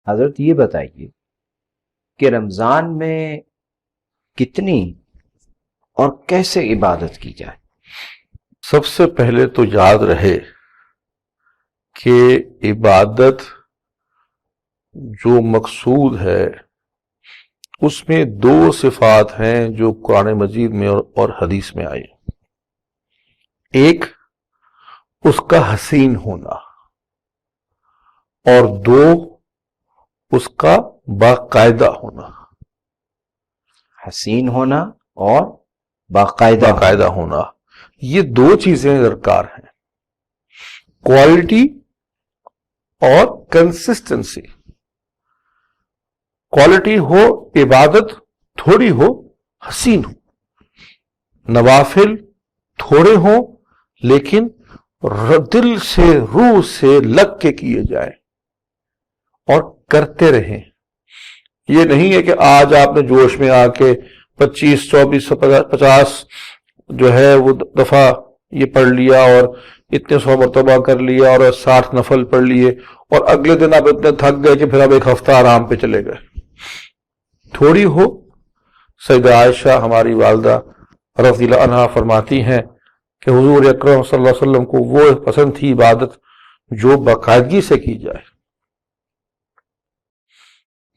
حضرت یہ بتائیے کہ رمضان میں کتنی اور کیسے عبادت کی جائے؟ سب سے پہلے تو یاد رہے کہ عبادت جو مقصود ہے اس میں دو صفات ہیں جو قرآن مجید میں اور حدیث میں آئی. ایک اس کا حسین ہونا اور دو اس کا باقاعدہ ہونا. حسین ہونا اور باقاعدہ ہونا، یہ دو چیزیں درکار ہیں، کوالٹی اور کنسسٹنسی. کوالٹی ہو عبادت تھوڑی ہو حسین ہو، نوافل تھوڑے ہوں لیکن دل سے روح سے لگ کے کیے جائیں اور کرتے رہیں. یہ نہیں ہے کہ آج آپ نے جوش میں آ کے 25 24 50 جو ہے وہ دفعہ یہ پڑھ لیا اور اتنے 100 مرتبہ کر لیا اور 60 نفل پڑھ لیے اور اگلے دن آپ اتنے تھک گئے کہ پھر آپ ایک ہفتہ آرام پہ چلے گئے. تھوڑی ہو. سیدہ عائشہ ہماری والدہ رضی اللہ عنہا فرماتی ہیں کہ حضور اکرم صلی اللہ علیہ وسلم کو وہ پسند تھی عبادت جو باقاعدگی سے کی جائے.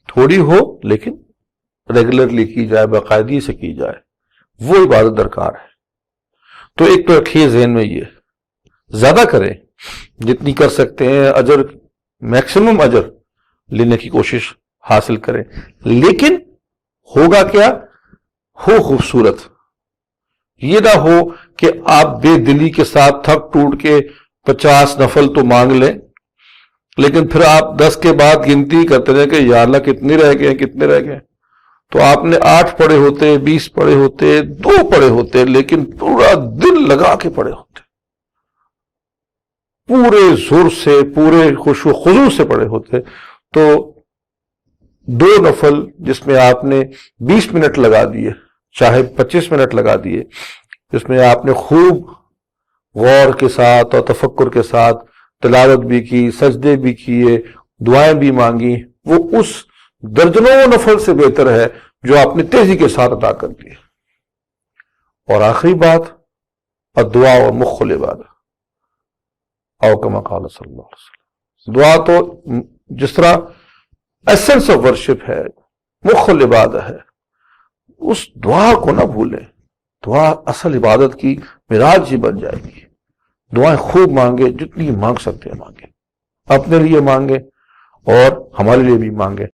تھوڑی ہو لیکن ریگولرلی کی جائے، باقاعدگی سے کی جائے، وہ عبادت درکار ہے. تو ایک تو رکھیے ذہن میں، یہ زیادہ کریں جتنی کر سکتے ہیں، اجر میکسیمم اجر لینے کی کوشش حاصل کریں. لیکن ہوگا کیا؟ ہو خوبصورت. یہ نہ ہو کہ آپ بے دلی کے ساتھ تھک ٹوٹ کے 50 نفل تو مانگ لیں لیکن پھر آپ 10 کے بعد گنتی کرتے رہے کہ یا اللہ کتنے رہ گئے. تو آپ نے 8 پڑھے ہوتے، 20 پڑھے ہوتے، 2 پڑھے ہوتے، لیکن پورا دل لگا کے پڑھے ہوتے، پورے زور سے، پورے خشوع و خضوع سے پڑھے ہوتے. تو 2 نفل جس میں آپ نے 20 منٹ لگا دیے، چاہے 25 منٹ لگا دیے، جس میں آپ نے خوب غور کے ساتھ اور تفکر کے ساتھ تلاوت بھی کی، سجدے بھی کیے، دعائیں بھی مانگی، وہ اس درجنوں نفل سے بہتر ہے جو آپ نے تیزی کے ساتھ ادا کر دیے. اور آخری بات، الدعاء و مخ العبادہ او کما قال صلی اللہ علیہ وسلم. دعا تو جس طرح ایسنس آف ورشپ ہے، مخ العبادہ ہے، اس دعا کو نہ بھولیں. دعا اصل عبادت کی معراج ہی بن جائے گی. دعائیں خوب مانگے، جتنی مانگ سکتے ہیں مانگے، اپنے لیے مانگے اور ہمارے لیے بھی مانگے.